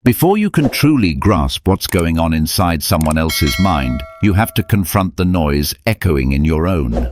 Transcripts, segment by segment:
Before you can truly grasp what's going on inside someone else's mind, you have to confront the noise echoing in your own.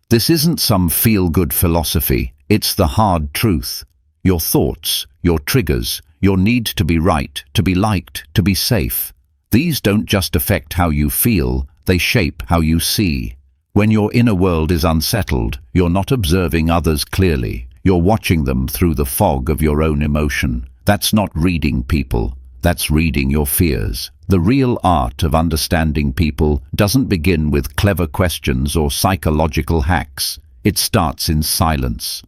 This isn't some feel-good philosophy, it's the hard truth. Your thoughts, your triggers, your need to be right, to be liked, to be safe. These don't just affect how you feel, they shape how you see. When your inner world is unsettled, you're not observing others clearly. You're watching them through the fog of your own emotion. That's not reading people, that's reading your fears. The real art of understanding people doesn't begin with clever questions or psychological hacks. It starts in silence.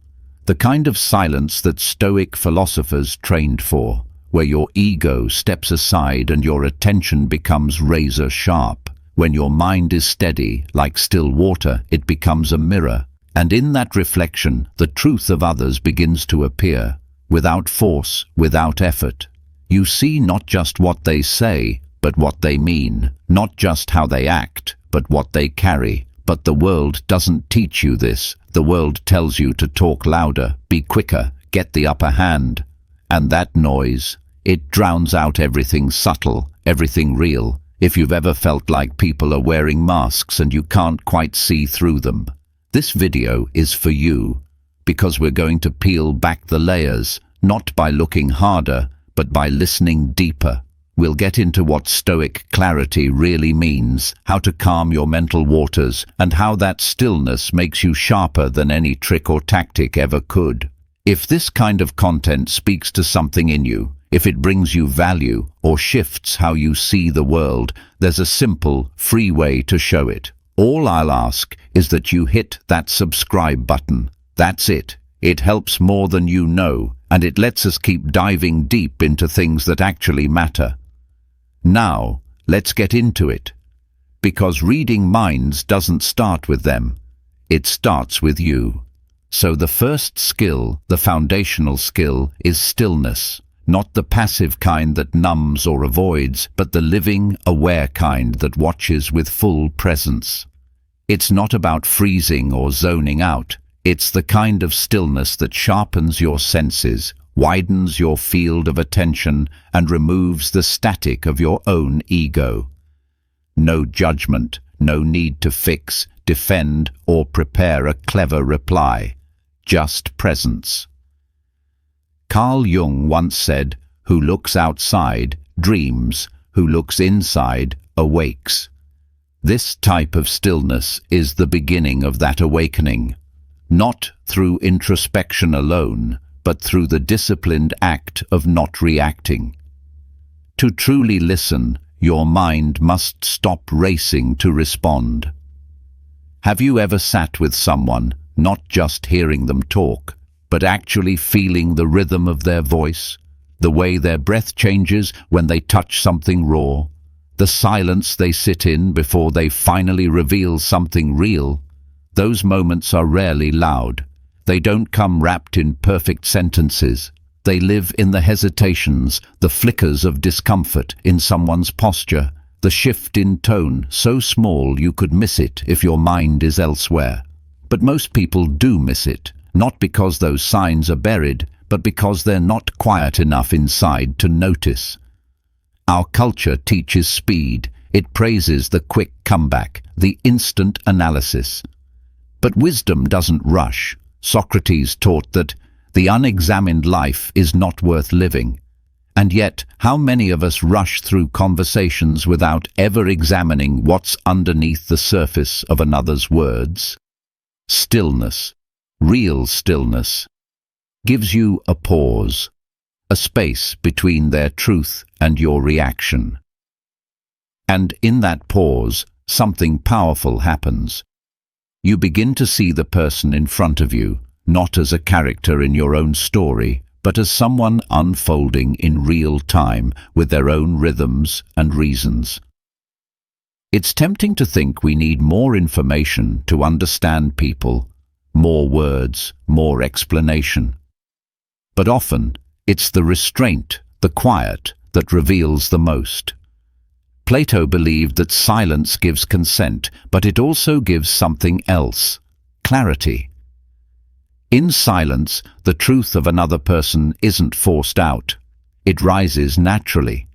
The kind of silence that Stoic philosophers trained for, where your ego steps aside and your attention becomes razor sharp. When your mind is steady, like still water, it becomes a mirror. And in that reflection, the truth of others begins to appear, without force, without effort. You see not just what they say, but what they mean, not just how they act, but what they carry. But the world doesn't teach you this. The world tells you to talk louder, be quicker, get the upper hand. And that noise, it drowns out everything subtle, everything real. If you've ever felt like people are wearing masks and you can't quite see through them, this video is for you, because we're going to peel back the layers, not by looking harder, but by listening deeper. We'll get into what Stoic clarity really means, how to calm your mental waters, and how that stillness makes you sharper than any trick or tactic ever could. If this kind of content speaks to something in you, if it brings you value or shifts how you see the world, there's a simple, free way to show it. All I'll ask is that you hit that subscribe button. That's it. It helps more than you know, and it lets us keep diving deep into things that actually matter. Now, let's get into it. Because reading minds doesn't start with them. It starts with you. So the first skill, the foundational skill, is stillness. Not the passive kind that numbs or avoids, but the living, aware kind that watches with full presence. It's not about freezing or zoning out. It's the kind of stillness that sharpens your senses, widens your field of attention, and removes the static of your own ego. No judgment, no need to fix, defend, or prepare a clever reply. Just presence. Carl Jung once said, "Who looks outside, dreams. Who looks inside, awakes." This type of stillness is the beginning of that awakening. Not through introspection alone, but through the disciplined act of not reacting. To truly listen, your mind must stop racing to respond. Have you ever sat with someone, not just hearing them talk, but actually feeling the rhythm of their voice, the way their breath changes when they touch something raw, the silence they sit in before they finally reveal something real? Those moments are rarely loud. They don't come wrapped in perfect sentences. They live in the hesitations, the flickers of discomfort in someone's posture, the shift in tone so small you could miss it if your mind is elsewhere. But most people do miss it, not because those signs are buried, but because they're not quiet enough inside to notice. Our culture teaches speed. It praises the quick comeback, the instant analysis. But wisdom doesn't rush. Socrates taught that the unexamined life is not worth living. And yet, how many of us rush through conversations without ever examining what's underneath the surface of another's words? Stillness, real stillness, gives you a pause, a space between their truth and your reaction. And in that pause, something powerful happens. You begin to see the person in front of you, not as a character in your own story, but as someone unfolding in real time with their own rhythms and reasons. It's tempting to think we need more information to understand people, more words, more explanation. But often, it's the restraint, the quiet, that reveals the most. Plato believed that silence gives consent, but it also gives something else: clarity. In silence, the truth of another person isn't forced out. It rises naturally.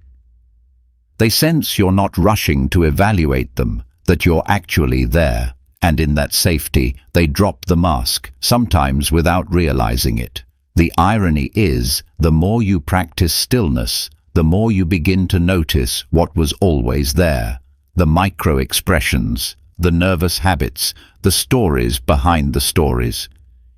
They sense you're not rushing to evaluate them, that you're actually there, and in that safety, they drop the mask, sometimes without realizing it. The irony is, the more you practice stillness, the more you begin to notice what was always there. The micro-expressions, the nervous habits, the stories behind the stories.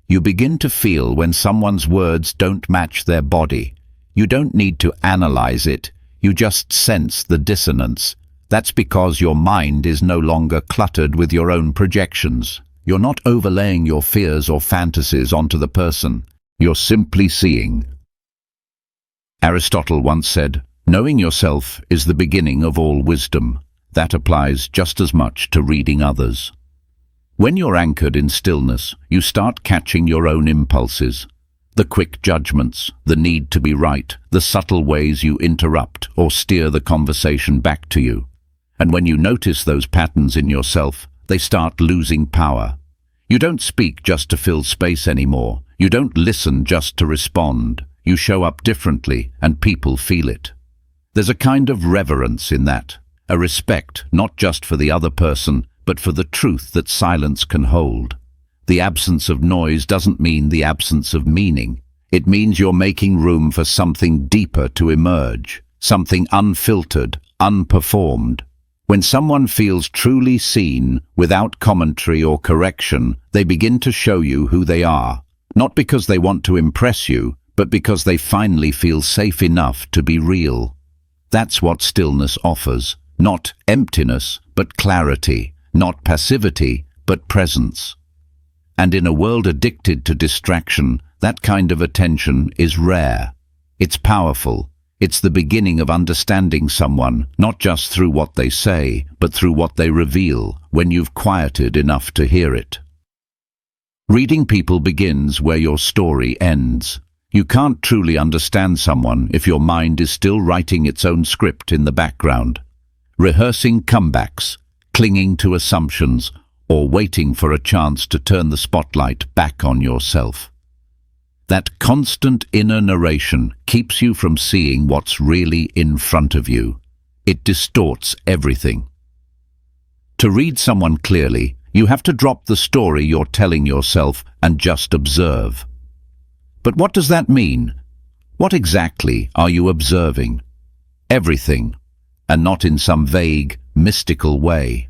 You begin to feel when someone's words don't match their body. You don't need to analyze it, you just sense the dissonance. That's because your mind is no longer cluttered with your own projections. You're not overlaying your fears or fantasies onto the person. You're simply seeing. Aristotle once said, "Knowing yourself is the beginning of all wisdom." That applies just as much to reading others. When you're anchored in stillness, you start catching your own impulses. The quick judgments, the need to be right, the subtle ways you interrupt or steer the conversation back to you. And when you notice those patterns in yourself, they start losing power. You don't speak just to fill space anymore. You don't listen just to respond. You show up differently, and people feel it. There's a kind of reverence in that, a respect not just for the other person, but for the truth that silence can hold. The absence of noise doesn't mean the absence of meaning. It means you're making room for something deeper to emerge, something unfiltered, unperformed. When someone feels truly seen, without commentary or correction, they begin to show you who they are. Not because they want to impress you, but because they finally feel safe enough to be real. That's what stillness offers. Not emptiness, but clarity. Not passivity, but presence. And in a world addicted to distraction, that kind of attention is rare. It's powerful. It's the beginning of understanding someone, not just through what they say, but through what they reveal, when you've quieted enough to hear it. Reading people begins where your story ends. You can't truly understand someone if your mind is still writing its own script in the background, rehearsing comebacks, clinging to assumptions, or waiting for a chance to turn the spotlight back on yourself. That constant inner narration keeps you from seeing what's really in front of you. It distorts everything. To read someone clearly, you have to drop the story you're telling yourself and just observe. But what does that mean? What exactly are you observing? Everything, and not in some vague, mystical way.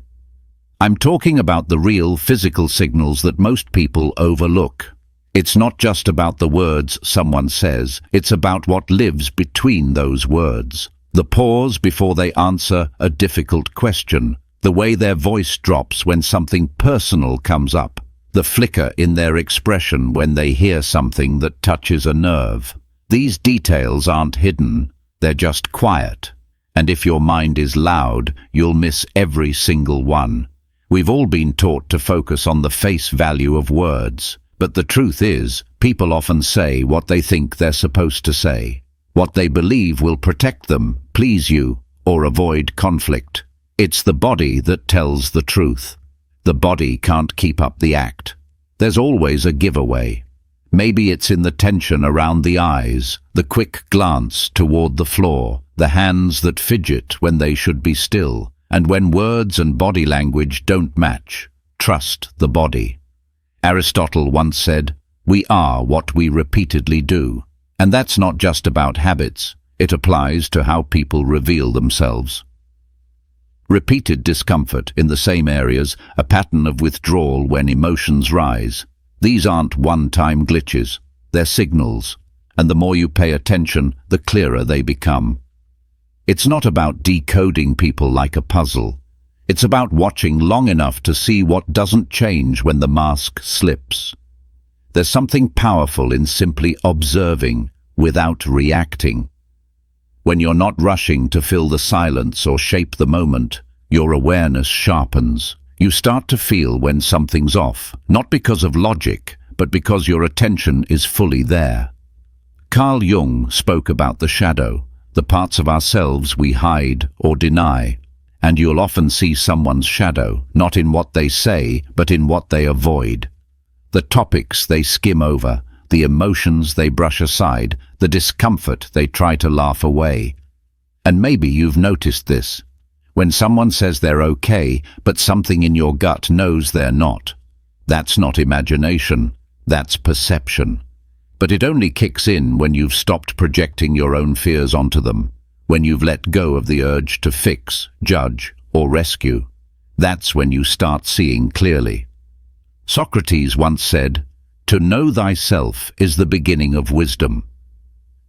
I'm talking about the real physical signals that most people overlook. It's not just about the words someone says, it's about what lives between those words. The pause before they answer a difficult question, the way their voice drops when something personal comes up, the flicker in their expression when they hear something that touches a nerve. These details aren't hidden, they're just quiet. And if your mind is loud, you'll miss every single one. We've all been taught to focus on the face value of words, but the truth is, people often say what they think they're supposed to say, what they believe will protect them, please you, or avoid conflict. It's the body that tells the truth. The body can't keep up the act. There's always a giveaway. Maybe it's in the tension around the eyes, the quick glance toward the floor, the hands that fidget when they should be still. And when words and body language don't match, trust the body. Aristotle once said, "We are what we repeatedly do." And that's not just about habits. It applies to how people reveal themselves. Repeated discomfort in the same areas, a pattern of withdrawal when emotions rise. These aren't one-time glitches. They're signals. And the more you pay attention, the clearer they become. It's not about decoding people like a puzzle. It's about watching long enough to see what doesn't change when the mask slips. There's something powerful in simply observing without reacting. When you're not rushing to fill the silence or shape the moment, your awareness sharpens. You start to feel when something's off, not because of logic, but because your attention is fully there. Carl Jung spoke about the shadow, the parts of ourselves we hide or deny, and you'll often see someone's shadow, not in what they say, but in what they avoid. The topics they skim over, the emotions they brush aside, the discomfort they try to laugh away. And maybe you've noticed this. When someone says they're okay, but something in your gut knows they're not. That's not imagination, that's perception. But it only kicks in when you've stopped projecting your own fears onto them, when you've let go of the urge to fix, judge, or rescue. That's when you start seeing clearly. Socrates once said, "To know thyself is the beginning of wisdom."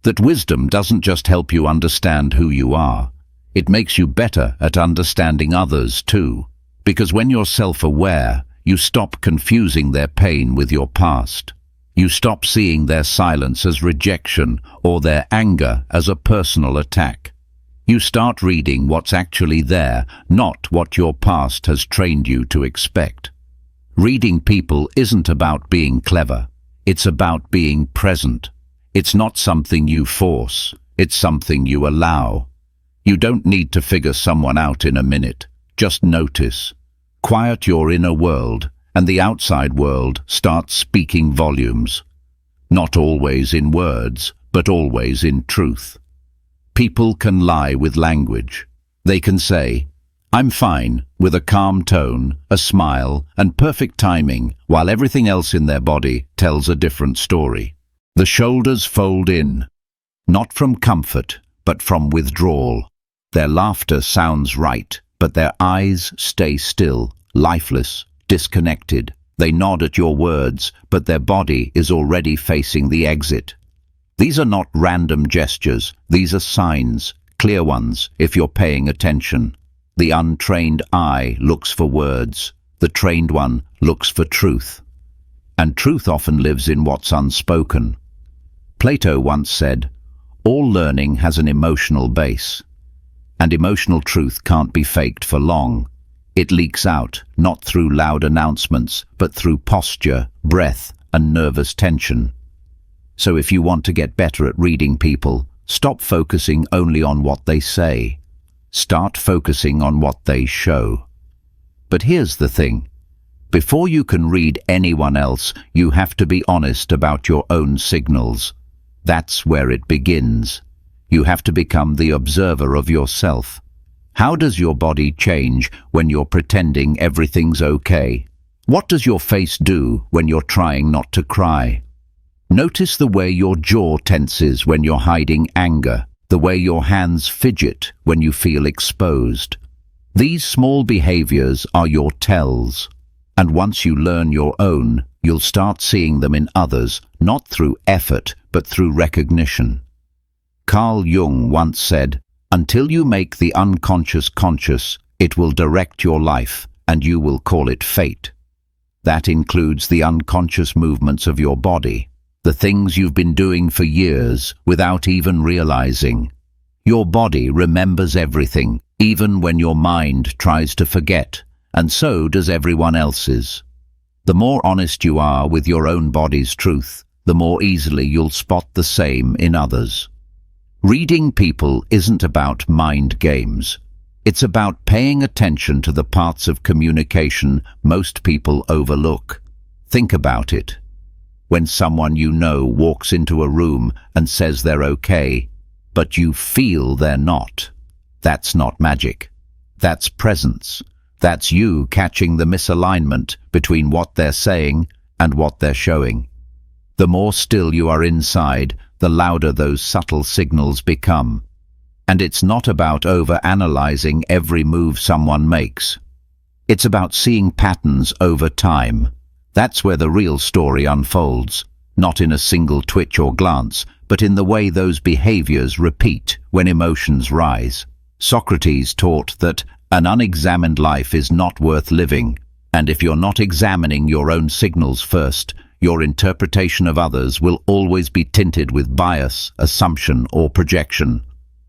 That wisdom doesn't just help you understand who you are, it makes you better at understanding others too. Because when you're self-aware, you stop confusing their pain with your past. You stop seeing their silence as rejection or their anger as a personal attack. You start reading what's actually there, not what your past has trained you to expect. Reading people isn't about being clever. It's about being present. It's not something you force. It's something you allow. You don't need to figure someone out in a minute. Just notice. Quiet your inner world, and the outside world starts speaking volumes. Not always in words, but always in truth. People can lie with language. They can say, "I'm fine," with a calm tone, a smile, and perfect timing, while everything else in their body tells a different story. The shoulders fold in, not from comfort, but from withdrawal. Their laughter sounds right, but their eyes stay still, lifeless, disconnected. They nod at your words, but their body is already facing the exit. These are not random gestures, these are signs, clear ones, if you're paying attention. The untrained eye looks for words, the trained one looks for truth. And truth often lives in what's unspoken. Plato once said, "All learning has an emotional base." And emotional truth can't be faked for long. It leaks out, not through loud announcements, but through posture, breath, and nervous tension. So if you want to get better at reading people, stop focusing only on what they say. Start focusing on what they show. But here's the thing. Before you can read anyone else, you have to be honest about your own signals. That's where it begins. You have to become the observer of yourself. How does your body change when you're pretending everything's okay? What does your face do when you're trying not to cry? Notice the way your jaw tenses when you're hiding anger, the way your hands fidget when you feel exposed. These small behaviors are your tells. And once you learn your own, you'll start seeing them in others, not through effort, but through recognition. Carl Jung once said, "Until you make the unconscious conscious, it will direct your life, and you will call it fate." That includes the unconscious movements of your body, the things you've been doing for years without even realizing. Your body remembers everything, even when your mind tries to forget, and so does everyone else's. The more honest you are with your own body's truth, the more easily you'll spot the same in others. Reading people isn't about mind games. It's about paying attention to the parts of communication most people overlook. Think about it. When someone you know walks into a room and says they're okay, but you feel they're not, that's not magic. That's presence. That's you catching the misalignment between what they're saying and what they're showing. The more still you are inside, the louder those subtle signals become. And it's not about over-analyzing every move someone makes. It's about seeing patterns over time. That's where the real story unfolds, not in a single twitch or glance, but in the way those behaviors repeat when emotions rise. Socrates taught that an unexamined life is not worth living, and if you're not examining your own signals first, your interpretation of others will always be tinted with bias, assumption, or projection.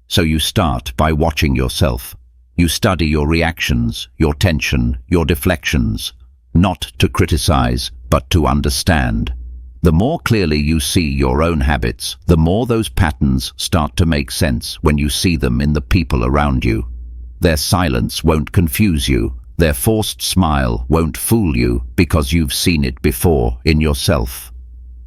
So you start by watching yourself. You study your reactions, your tension, your deflections, not to criticize, but to understand. The more clearly you see your own habits, the more those patterns start to make sense when you see them in the people around you. Their silence won't confuse you. Their forced smile won't fool you because you've seen it before in yourself.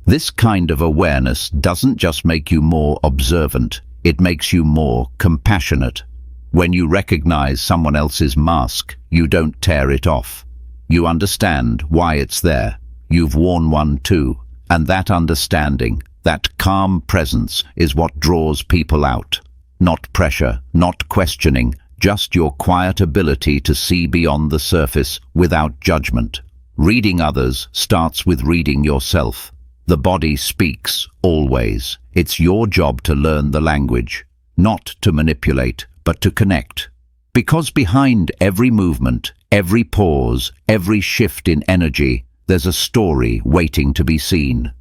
This kind of awareness doesn't just make you more observant, it makes you more compassionate. When you recognize someone else's mask, you don't tear it off. You understand why it's there. You've worn one too, and that understanding, that calm presence, is what draws people out. Not pressure, not questioning, just your quiet ability to see beyond the surface without judgment. Reading others starts with reading yourself. The body speaks, always. It's your job to learn the language, not to manipulate, but to connect. Because behind every movement, every pause, every shift in energy, there's a story waiting to be seen.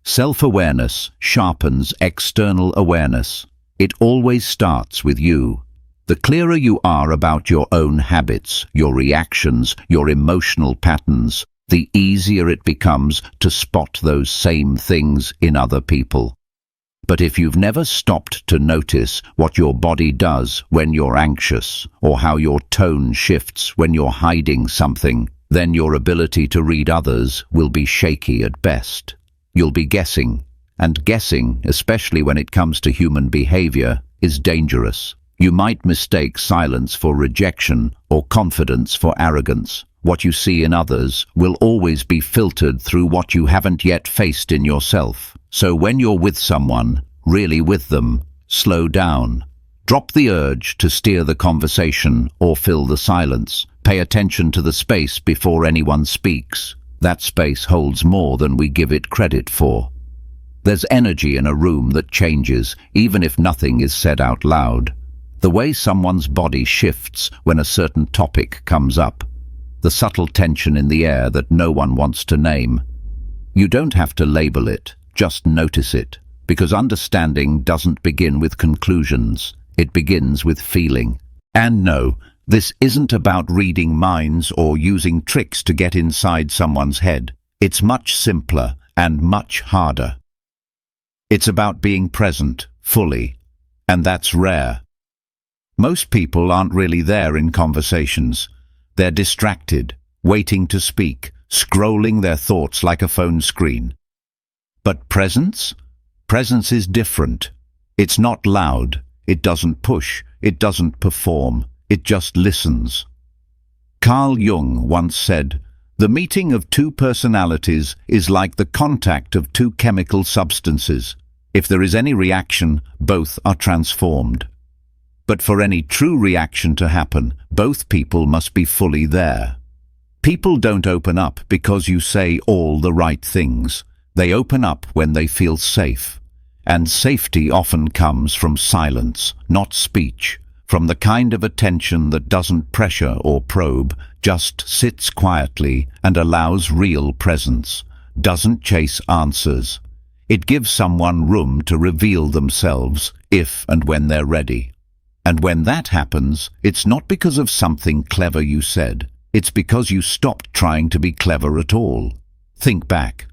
Self-awareness sharpens external awareness. It always starts with you. The clearer you are about your own habits, your reactions, your emotional patterns, the easier it becomes to spot those same things in other people. But if you've never stopped to notice what your body does when you're anxious, or how your tone shifts when you're hiding something, then your ability to read others will be shaky at best. You'll be guessing, and guessing, especially when it comes to human behavior, is dangerous. You might mistake silence for rejection or confidence for arrogance. What you see in others will always be filtered through what you haven't yet faced in yourself. So when you're with someone, really with them, slow down. Drop the urge to steer the conversation or fill the silence. Pay attention to the space before anyone speaks. That space holds more than we give it credit for. There's energy in a room that changes, even if nothing is said out loud. The way someone's body shifts when a certain topic comes up. The subtle tension in the air that no one wants to name. You don't have to label it, just notice it, because understanding doesn't begin with conclusions, it begins with feeling. And no, this isn't about reading minds or using tricks to get inside someone's head. It's much simpler and much harder. It's about being present, fully, and that's rare. Most people aren't really there in conversations. They're distracted, waiting to speak, scrolling their thoughts like a phone screen. But presence? Presence is different. It's not loud. It doesn't push. It doesn't perform. It just listens. Carl Jung once said, "The meeting of two personalities is like the contact of two chemical substances. If there is any reaction, both are transformed." But for any true reaction to happen, both people must be fully there. People don't open up because you say all the right things. They open up when they feel safe. And safety often comes from silence, not speech, from the kind of attention that doesn't pressure or probe, just sits quietly and allows real presence, doesn't chase answers. It gives someone room to reveal themselves if and when they're ready. And when that happens, it's not because of something clever you said. It's because you stopped trying to be clever at all. Think back.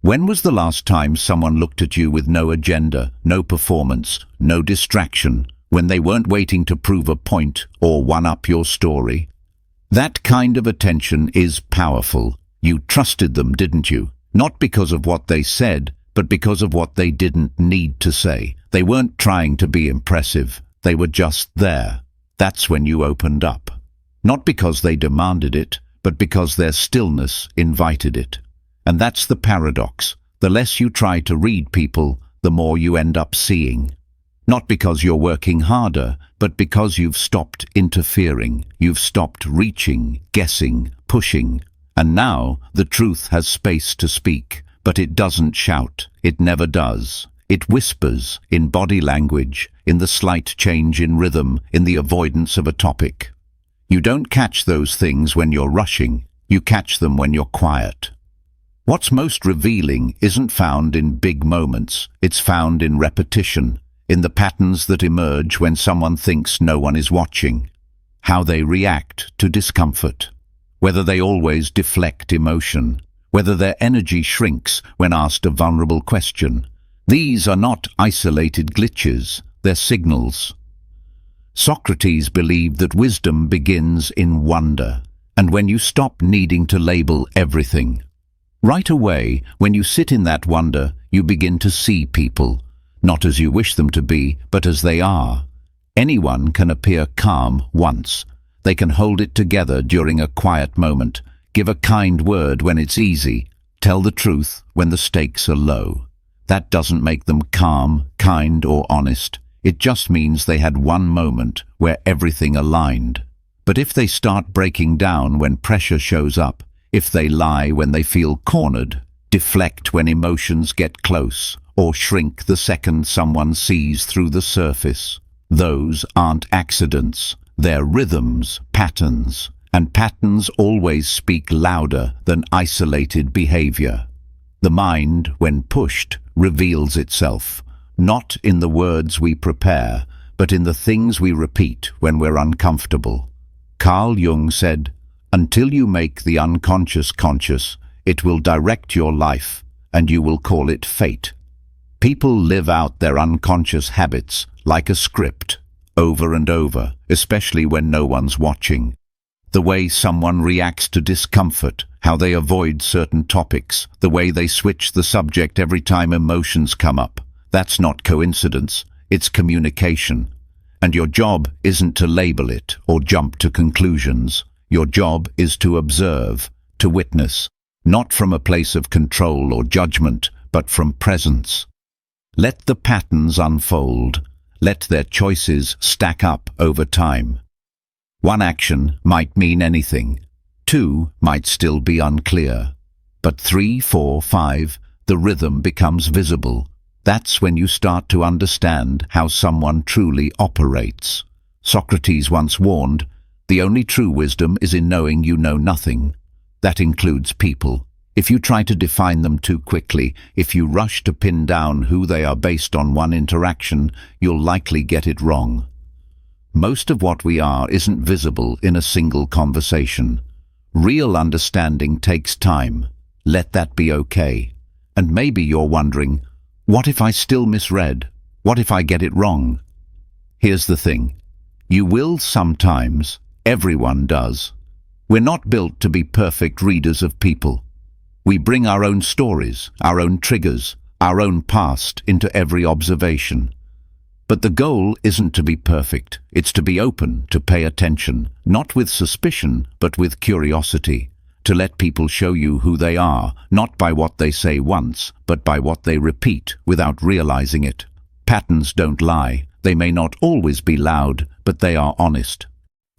When was the last time someone looked at you with no agenda, no performance, no distraction, when they weren't waiting to prove a point or one-up your story? That kind of attention is powerful. You trusted them, didn't you? Not because of what they said, but because of what they didn't need to say. They weren't trying to be impressive. They were just there. That's when you opened up. Not because they demanded it, but because their stillness invited it. And that's the paradox. The less you try to read people, the more you end up seeing. Not because you're working harder, but because you've stopped interfering. You've stopped reaching, guessing, pushing. And now the truth has space to speak, but it doesn't shout. It never does. It whispers in body language, in the slight change in rhythm, in the avoidance of a topic. You don't catch those things when you're rushing. You catch them when you're quiet. What's most revealing isn't found in big moments. It's found in repetition, in the patterns that emerge when someone thinks no one is watching. How they react to discomfort. Whether they always deflect emotion. Whether their energy shrinks when asked a vulnerable question. These are not isolated glitches, they're signals. Socrates believed that wisdom begins in wonder, and when you stop needing to label everything. Right away, when you sit in that wonder, you begin to see people, not as you wish them to be, but as they are. Anyone can appear calm once. They can hold it together during a quiet moment, give a kind word when it's easy, tell the truth when the stakes are low. That doesn't make them calm, kind, or honest. It just means they had one moment where everything aligned. But if they start breaking down when pressure shows up, if they lie when they feel cornered, deflect when emotions get close, or shrink the second someone sees through the surface, those aren't accidents. They're rhythms, patterns, and patterns always speak louder than isolated behavior. The mind, when pushed, reveals itself, not in the words we prepare, but in the things we repeat when we're uncomfortable. Carl Jung said, "Until you make the unconscious conscious, it will direct your life, and you will call it fate." People live out their unconscious habits like a script, over and over, especially when no one's watching. The way someone reacts to discomfort, how they avoid certain topics, the way they switch the subject every time emotions come up. That's not coincidence, it's communication. And your job isn't to label it or jump to conclusions. Your job is to observe, to witness, not from a place of control or judgment, but from presence. Let the patterns unfold. Let their choices stack up over time. One action might mean anything. Two might still be unclear. But 3, 4, 5, the rhythm becomes visible. That's when you start to understand how someone truly operates. Socrates once warned, "The only true wisdom is in knowing you know nothing." That includes people. If you try to define them too quickly, if you rush to pin down who they are based on one interaction, you'll likely get it wrong. Most of what we are isn't visible in a single conversation. Real understanding takes time. Let that be okay. And maybe you're wondering, what if I still misread? What if I get it wrong? Here's the thing. You will sometimes. Everyone does. We're not built to be perfect readers of people. We bring our own stories, our own triggers, our own past into every observation. But the goal isn't to be perfect. It's to be open, to pay attention, not with suspicion, but with curiosity, to let people show you who they are, not by what they say once, but by what they repeat without realizing it. Patterns don't lie. They may not always be loud, but they are honest.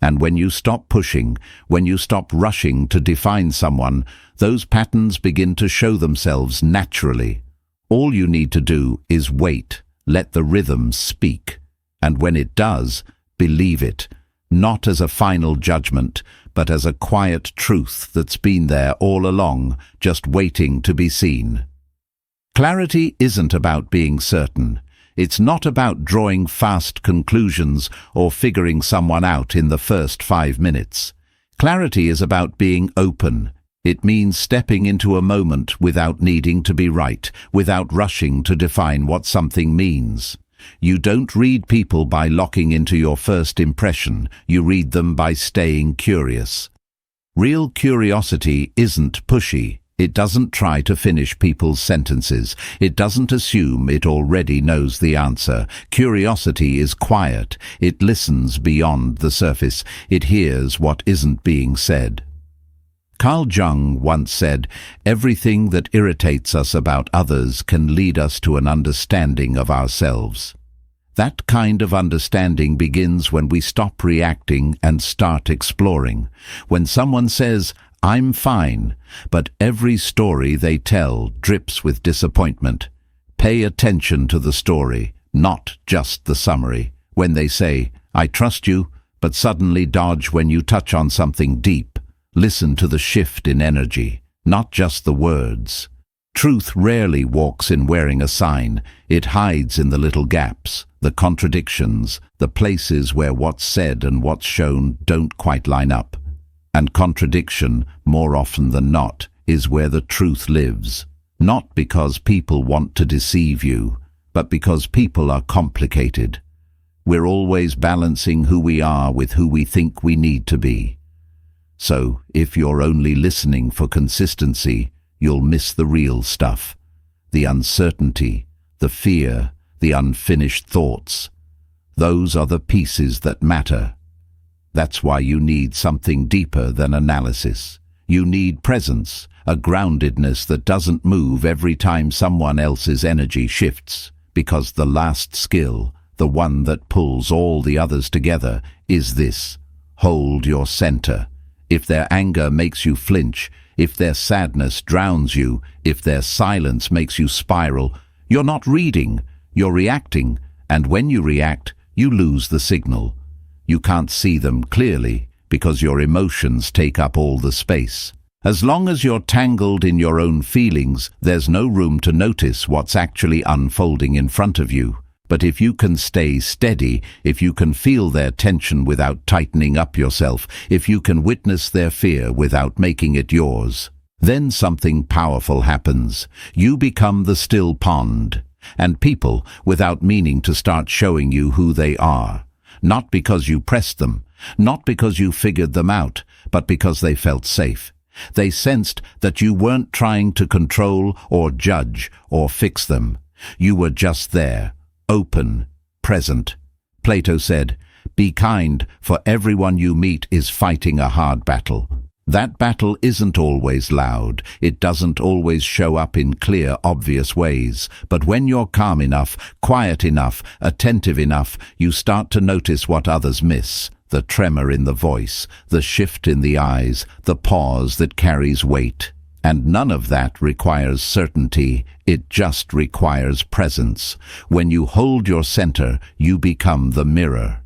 And when you stop pushing, when you stop rushing to define someone, those patterns begin to show themselves naturally. All you need to do is wait, let the rhythm speak. And when it does, believe it, not as a final judgment, but as a quiet truth that's been there all along, just waiting to be seen. Clarity isn't about being certain. It's not about drawing fast conclusions or figuring someone out in the first 5 minutes. Clarity is about being open. It means stepping into a moment without needing to be right, without rushing to define what something means. You don't read people by locking into your first impression. You read them by staying curious. Real curiosity isn't pushy. It doesn't try to finish people's sentences. It doesn't assume it already knows the answer. Curiosity is quiet. It listens beyond the surface. It hears what isn't being said. Carl Jung once said, "Everything that irritates us about others can lead us to an understanding of ourselves." That kind of understanding begins when we stop reacting and start exploring. When someone says, "I'm fine," but every story they tell drips with disappointment. Pay attention to the story, not just the summary. When they say, "I trust you," but suddenly dodge when you touch on something deep, listen to the shift in energy, not just the words. Truth rarely walks in wearing a sign. It hides in the little gaps, the contradictions, the places where what's said and what's shown don't quite line up. And contradiction, more often than not, is where the truth lives. Not because people want to deceive you, but because people are complicated. We're always balancing who we are with who we think we need to be. So, if you're only listening for consistency, you'll miss the real stuff. The uncertainty, the fear, the unfinished thoughts. Those are the pieces that matter. That's why you need something deeper than analysis. You need presence, a groundedness that doesn't move every time someone else's energy shifts, because the last skill, the one that pulls all the others together, is this: hold your center. If their anger makes you flinch, if their sadness drowns you, if their silence makes you spiral, you're not reading, you're reacting, and when you react, you lose the signal. You can't see them clearly because your emotions take up all the space. As long as you're tangled in your own feelings, there's no room to notice what's actually unfolding in front of you. But if you can stay steady, if you can feel their tension without tightening up yourself, if you can witness their fear without making it yours, then something powerful happens. You become the still pond, and people, without meaning to, start showing you who they are. Not because you pressed them, not because you figured them out, but because they felt safe. They sensed that you weren't trying to control or judge or fix them. You were just there, open, present. Plato said, "Be kind, for everyone you meet is fighting a hard battle." That battle isn't always loud. It doesn't always show up in clear, obvious ways. But when you're calm enough, quiet enough, attentive enough, you start to notice what others miss. The tremor in the voice, the shift in the eyes, the pause that carries weight. And none of that requires certainty. It just requires presence. When you hold your center, you become the mirror.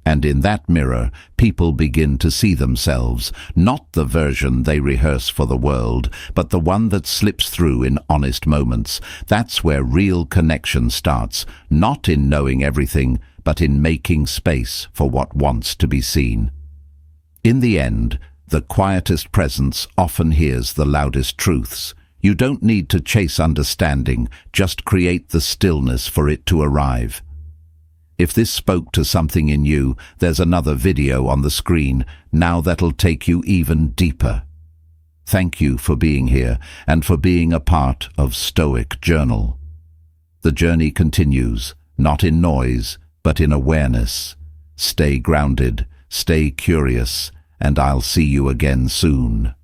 And in that mirror, people begin to see themselves, not the version they rehearse for the world, but the one that slips through in honest moments. That's where real connection starts, not in knowing everything, but in making space for what wants to be seen. In the end, the quietest presence often hears the loudest truths. You don't need to chase understanding, just create the stillness for it to arrive. If this spoke to something in you, there's another video on the screen now that'll take you even deeper. Thank you for being here and for being a part of Stoic Journal. The journey continues, not in noise, but in awareness. Stay grounded, stay curious, and I'll see you again soon.